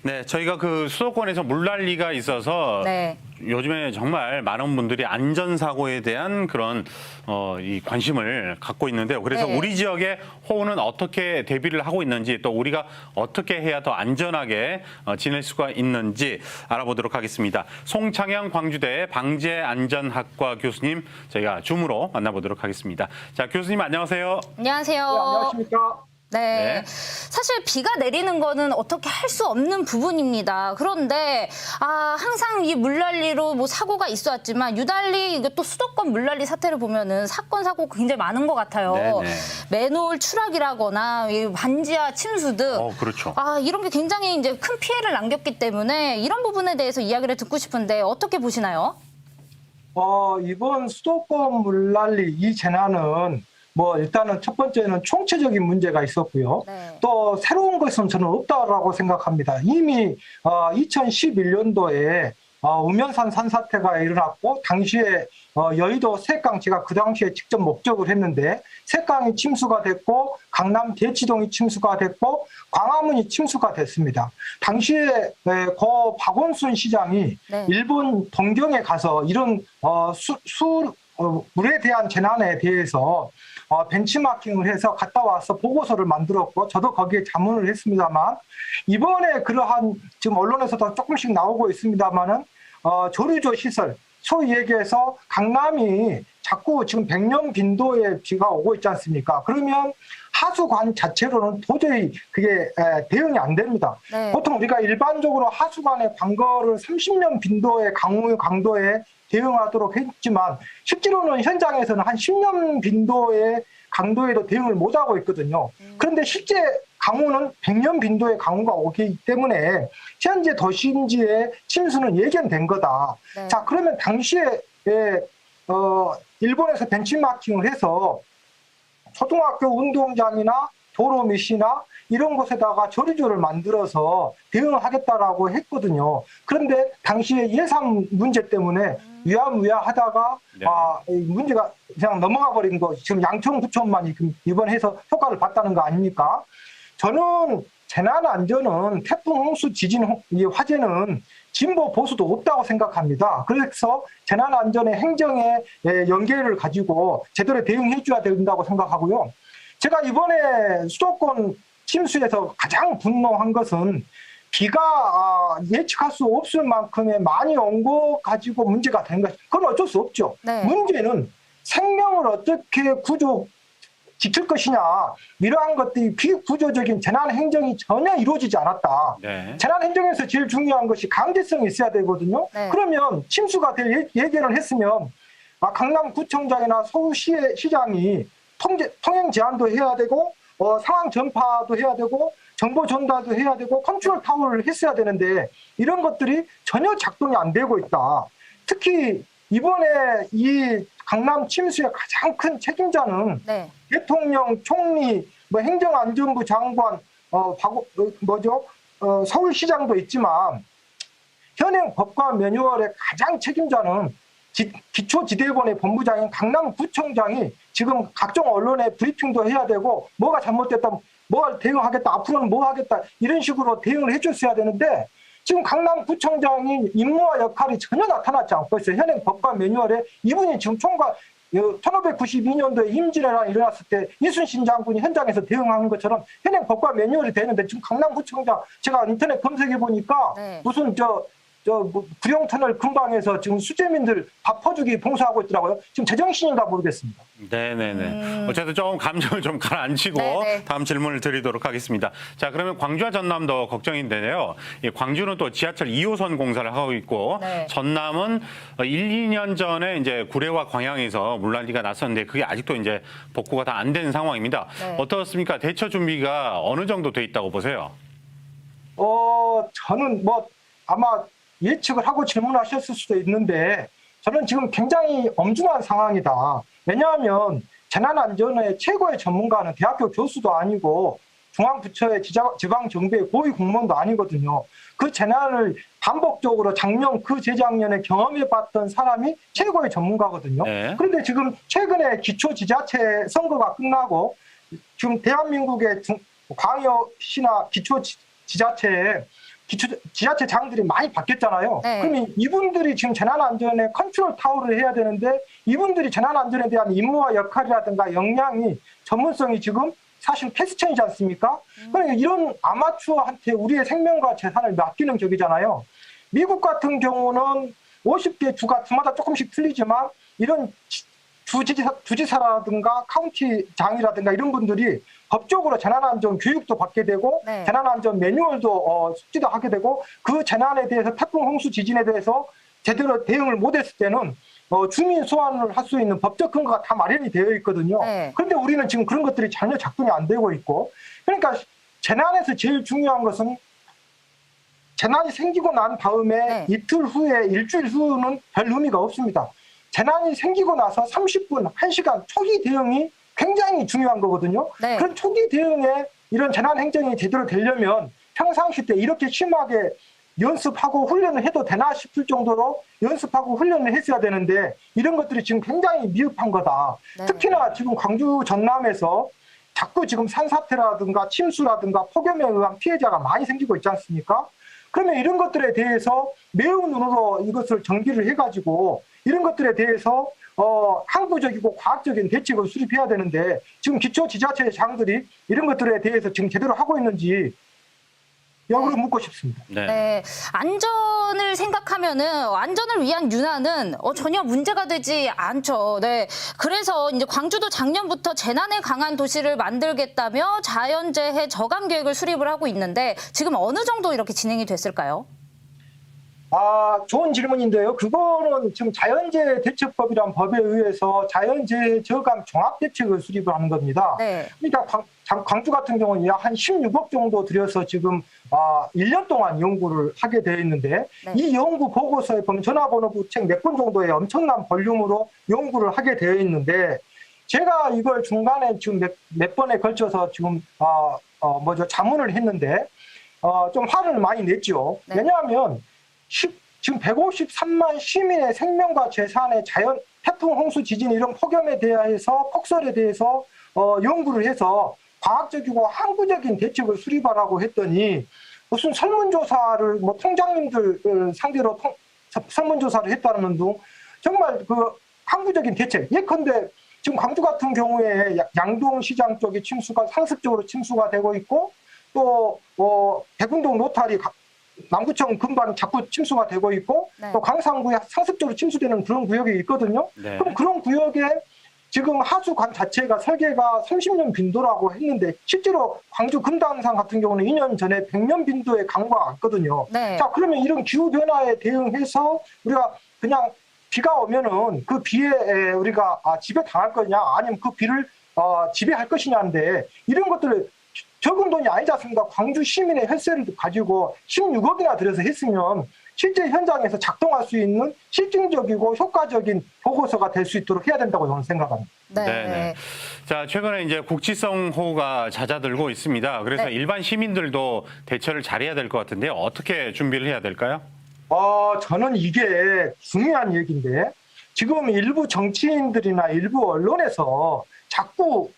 네, 저희가 그 수도권에서 물난리가 있어서 네. 요즘에 정말 많은 분들이 안전사고에 대한 그런 이 관심을 갖고 있는데요. 그래서 네. 우리 지역의 호우는 어떻게 대비를 하고 있는지 또 우리가 어떻게 해야 더 안전하게 지낼 수가 있는지 알아보도록 하겠습니다. 송창영 광주대 방재안전학과 교수님 저희가 줌으로 만나보도록 하겠습니다. 자, 교수님 안녕하세요. 안녕하세요. 네, 안녕하십니까? 네. 네. 사실 비가 내리는 거는 어떻게 할 수 없는 부분입니다. 그런데 항상 이 물난리로 뭐 사고가 있어왔지만 유달리 이게 또 수도권 물난리 사태를 보면은 사건 사고 굉장히 많은 것 같아요. 네네. 맨홀 추락이라거나 이 반지하 침수 등 그렇죠. 이런 게 굉장히 이제 큰 피해를 남겼기 때문에 이런 부분에 대해서 이야기를 듣고 싶은데 어떻게 보시나요? 이번 수도권 물난리 이 재난은 일단은 첫 번째는 총체적인 문제가 있었고요. 네. 또 새로운 것은 저는 없다라고 생각합니다. 이미 2011년도에 우면산 산사태가 일어났고 당시에 여의도 셋강 제가 그 당시에 직접 목격을 했는데 셋강이 침수가 됐고 강남 대치동이 침수가 됐고 광화문이 침수가 됐습니다. 당시에 고 박원순 시장이 네. 일본 동경에 가서 이런 물에 대한 재난에 대해서 벤치마킹을 해서 갔다 와서 보고서를 만들었고 저도 거기에 자문을 했습니다만 이번에 그러한 지금 언론에서도 조금씩 나오고 있습니다만은 조류조 시설 소위 얘기해서 강남이 자꾸 지금 100년 빈도의 비가 오고 있지 않습니까? 그러면 하수관 자체로는 도저히 그게 대응이 안 됩니다. 네. 보통 우리가 일반적으로 하수관의 관거를 30년 빈도의 강도에 대응하도록 했지만 실제로는 현장에서는 한 10년 빈도의 강도에도 대응을 못하고 있거든요. 그런데 실제 강우는 100년 빈도의 강우가 오기 때문에 현재 도심지의 침수는 예견된 거다. 네. 자, 그러면 당시에 일본에서 벤치마킹을 해서 초등학교 운동장이나 도로 밑이나 이런 곳에다가 조류조를 만들어서 대응을 하겠다라고 했거든요. 그런데 당시에 예산 문제 때문에 위야무야하다가 네. 이 문제가 그냥 넘어가 버린 거 지금 양천구청만 이번 해서 효과를 봤다는 거 아닙니까? 저는 재난 안전은 태풍, 홍수, 지진, 이 화재는 진보 보수도 없다고 생각합니다. 그래서 재난 안전의 행정의 연계를 가지고 제대로 대응해 줘야 된다고 생각하고요. 제가 이번에 수도권 침수에서 가장 분노한 것은 비가 예측할 수 없을 만큼의 많이 온 거 가지고 문제가 된 것. 그건 어쩔 수 없죠. 네. 문제는 생명을 어떻게 지킬 것이냐. 이러한 것들이 비구조적인 재난 행정이 전혀 이루어지지 않았다. 네. 재난 행정에서 제일 중요한 것이 강제성이 있어야 되거든요. 네. 그러면 침수가 될 예견을 했으면 강남구청장이나 서울시장이 통행 제한도 해야 되고 상황 전파도 해야 되고 정보 전달도 해야 되고 컨트롤 타워를 했어야 되는데 이런 것들이 전혀 작동이 안 되고 있다. 특히 이번에 이 강남 침수의 가장 큰 책임자는 네. 대통령, 총리, 행정안전부 장관, 서울시장도 있지만 현행 법과 매뉴얼의 가장 책임자는 기초지대본의 본부장인 강남구청장이 지금 각종 언론에 브리핑도 해야 되고 뭐가 잘못됐다, 뭐 대응하겠다, 앞으로는 뭐 하겠다 이런 식으로 대응을 해줬어야 되는데 지금 강남구청장이 임무와 역할이 전혀 나타나지 않고 있어요. 현행 법과 매뉴얼에 이분이 지금 총괄 1592년도에 임진왜란이 일어났을 때 이순신 장군이 현장에서 대응하는 것처럼 현행 법과 매뉴얼이 되는데 지금 강남구청장 제가 인터넷 검색해 보니까 네. 무슨 구룡터널 근방에서 지금 수재민들 밥 퍼주기 봉사하고 있더라고요. 지금 제정신인가 모르겠습니다. 네네네. 어쨌든 좀 감정을 좀 가라앉히고 네네. 다음 질문을 드리도록 하겠습니다. 자, 그러면 광주와 전남도 걱정인데요. 이 광주는 또 지하철 2호선 공사를 하고 있고 네. 전남은 1, 2년 전에 이제 구례와 광양에서 물난리가 났었는데 그게 아직도 이제 복구가 다 안 된 상황입니다. 네. 어떻습니까? 대처 준비가 어느 정도 돼 있다고 보세요? 저는 아마 예측을 하고 질문하셨을 수도 있는데 저는 지금 굉장히 엄중한 상황이다. 왜냐하면 재난안전의 최고의 전문가는 대학교 교수도 아니고 중앙부처의 지방정부의 고위 공무원도 아니거든요. 그 재난을 반복적으로 작년, 그 재작년에 경험해봤던 사람이 최고의 전문가거든요. 네. 그런데 지금 최근에 기초지자체 선거가 끝나고 지금 대한민국의 광역시나 기초지자체에 지자체장들이 많이 바뀌었잖아요. 네. 그러면 이분들이 지금 재난안전에 컨트롤 타워를 해야 되는데 이분들이 재난안전에 대한 임무와 역할이라든가 역량이 전문성이 지금 사실 패스천이지 않습니까? 그러니까 이런 아마추어한테 우리의 생명과 재산을 맡기는 격이잖아요. 미국 같은 경우는 50개 주가 주마다 조금씩 틀리지만 이런 주지사라든가 카운티장이라든가 이런 분들이 법적으로 재난안전 교육도 받게 되고 네. 재난안전 매뉴얼도 숙지도 하게 되고 그 재난에 대해서 태풍, 홍수, 지진에 대해서 제대로 대응을 못했을 때는 주민 소환을 할 수 있는 법적 근거가 다 마련이 되어 있거든요. 네. 그런데 우리는 지금 그런 것들이 전혀 작동이 안 되고 있고 그러니까 재난에서 제일 중요한 것은 재난이 생기고 난 다음에 네. 이틀 후에 일주일 후는 별 의미가 없습니다. 재난이 생기고 나서 30분, 1시간 초기 대응이 굉장히 중요한 거거든요. 네. 그런 초기 대응에 이런 재난 행정이 제대로 되려면 평상시 때 이렇게 심하게 연습하고 훈련을 해도 되나 싶을 정도로 연습하고 훈련을 했어야 되는데 이런 것들이 지금 굉장히 미흡한 거다. 네. 특히나 지금 광주 전남에서 자꾸 지금 산사태라든가 침수라든가 폭염에 의한 피해자가 많이 생기고 있지 않습니까? 그러면 이런 것들에 대해서 매우 눈으로 이것을 정비를 해가지고 이런 것들에 대해서 항구적이고 과학적인 대책을 수립해야 되는데 지금 기초지자체장들이 이런 것들에 대해서 지금 제대로 하고 있는지 역으로 묻고 싶습니다. 네. 네, 안전을 생각하면은 안전을 위한 윤활은 전혀 문제가 되지 않죠. 네, 그래서 이제 광주도 작년부터 재난에 강한 도시를 만들겠다며 자연재해 저감 계획을 수립을 하고 있는데 지금 어느 정도 이렇게 진행이 됐을까요? 좋은 질문인데요. 그거는 지금 자연재해 대책법이란 법에 의해서 자연재해 저감 종합대책을 수립을 하는 겁니다. 네. 그러니까 광주 같은 경우는 약 한 16억 정도 들여서 지금 1년 동안 연구를 하게 되어 있는데 네. 이 연구 보고서에 보면 전화번호부 책 몇 권 정도의 엄청난 볼륨으로 연구를 하게 되어 있는데 제가 이걸 중간에 지금 몇 번에 걸쳐서 지금 자문을 했는데 좀 화를 많이 냈죠. 네. 왜냐하면 지금 153만 시민의 생명과 재산의 태풍, 홍수, 지진 이런 폭염에 대해서 폭설에 대해서 연구를 해서 과학적이고 항구적인 대책을 수립하라고 했더니 무슨 설문조사를 통장님들 상대로 설문조사를 했다는 등 정말 그 항구적인 대책 예컨대 지금 광주 같은 경우에 양동시장 쪽에 침수가 상습적으로 침수가 되고 있고 또 백운동 로타리 남구청 근방 자꾸 침수가 되고 있고 네. 또 강상구에 상습적으로 침수되는 그런 구역이 있거든요. 네. 그럼 그런 구역에 지금 하수관 자체가 설계가 30년 빈도라고 했는데 실제로 광주 금당산 같은 경우는 2년 전에 100년 빈도의 강우가 왔거든요. 네. 자, 그러면 이런 기후변화에 대응해서 우리가 그냥 비가 오면은 그 비에 우리가 지배 당할 거냐 아니면 그 비를 지배할 것이냐인데 이런 것들을 적은 돈이 아니지 않습니까? 광주 시민의 혈세를 가지고 16억이나 들여서 했으면 실제 현장에서 작동할 수 있는 실증적이고 효과적인 보고서가 될 수 있도록 해야 된다고 저는 생각합니다. 네. 네. 자, 최근에 이제 국지성 호우가 잦아들고 있습니다. 그래서 네. 일반 시민들도 대처를 잘해야 될 것 같은데 어떻게 준비를 해야 될까요? 저는 이게 중요한 얘기인데 지금 일부 정치인들이나 일부 언론에서 자꾸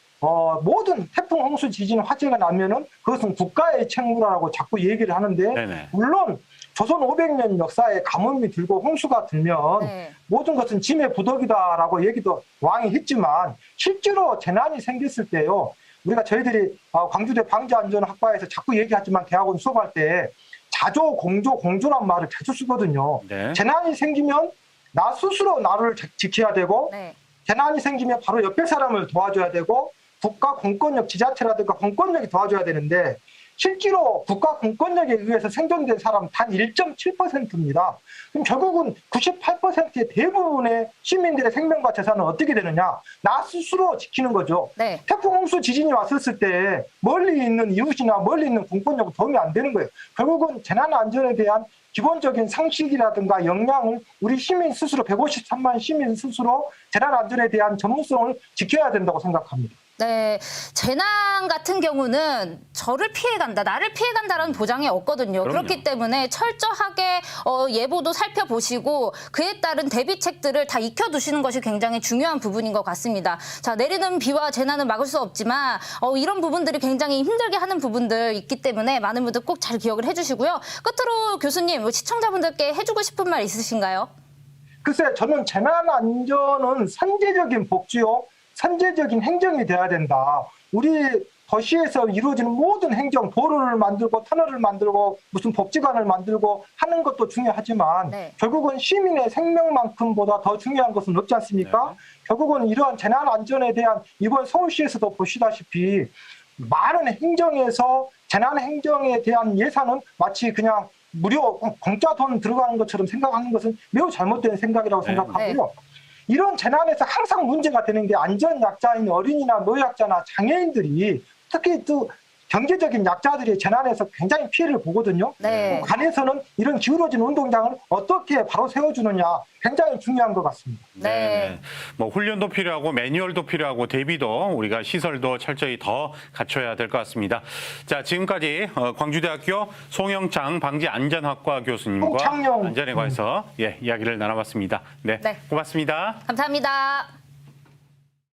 모든 태풍, 홍수, 지진, 화재가 나면은 그것은 국가의 책무라고 자꾸 얘기를 하는데 네네. 물론 조선 500년 역사에 가뭄이 들고 홍수가 들면 네. 모든 것은 짐의 부덕이다라고 얘기도 왕이 했지만 실제로 재난이 생겼을 때요. 우리가 저희들이 광주대 방재안전학과에서 자꾸 얘기하지만 대학원 수업할 때 자조, 공조란 말을 자주 쓰거든요. 네. 재난이 생기면 나 스스로 나를 지켜야 되고 네. 재난이 생기면 바로 옆에 사람을 도와줘야 되고 국가 공권력, 지자체라든가 공권력이 도와줘야 되는데 실제로 국가 공권력에 의해서 생존된 사람 단 1.7%입니다. 그럼 결국은 98%의 대부분의 시민들의 생명과 재산은 어떻게 되느냐? 나 스스로 지키는 거죠. 네. 태풍, 홍수, 지진이 왔었을 때 멀리 있는 이웃이나 멀리 있는 공권력은 도움이 안 되는 거예요. 결국은 재난 안전에 대한 기본적인 상식이라든가 역량을 우리 시민 스스로 153만 시민 스스로 재난 안전에 대한 전문성을 지켜야 된다고 생각합니다. 네, 재난 같은 경우는 저를 피해간다, 나를 피해간다라는 보장이 없거든요. 그럼요. 그렇기 때문에 철저하게 예보도 살펴보시고 그에 따른 대비책들을 다 익혀두시는 것이 굉장히 중요한 부분인 것 같습니다. 자, 내리는 비와 재난은 막을 수 없지만 이런 부분들이 굉장히 힘들게 하는 부분들 있기 때문에 많은 분들 꼭 잘 기억을 해주시고요. 끝으로 교수님, 시청자분들께 해주고 싶은 말 있으신가요? 글쎄, 저는 재난 안전은 선제적인 복지요, 선제적인 행정이 돼야 된다. 우리 도시에서 이루어지는 모든 행정, 도로를 만들고 터널을 만들고 무슨 복지관을 만들고 하는 것도 중요하지만 네. 결국은 시민의 생명만큼보다 더 중요한 것은 없지 않습니까? 네. 결국은 이러한 재난 안전에 대한 이번 서울시에서도 보시다시피 많은 행정에서 재난 행정에 대한 예산은 마치 그냥 무료 공짜 돈 들어가는 것처럼 생각하는 것은 매우 잘못된 생각이라고 네. 생각하고요. 이런 재난에서 항상 문제가 되는 게 안전 약자인 어린이나 노약자나 장애인들이 특히 또 경제적인 약자들이 재난에서 굉장히 피해를 보거든요. 네. 관에서는 이런 기울어진 운동장을 어떻게 바로 세워주느냐 굉장히 중요한 것 같습니다. 네. 뭐 훈련도 필요하고 매뉴얼도 필요하고 대비도 우리가 시설도 철저히 더 갖춰야 될 것 같습니다. 자, 지금까지 광주대학교 송영창 방재안전학과 교수님과 송창영. 안전에 관해서 이야기를 나눠봤습니다. 네, 네. 고맙습니다. 감사합니다.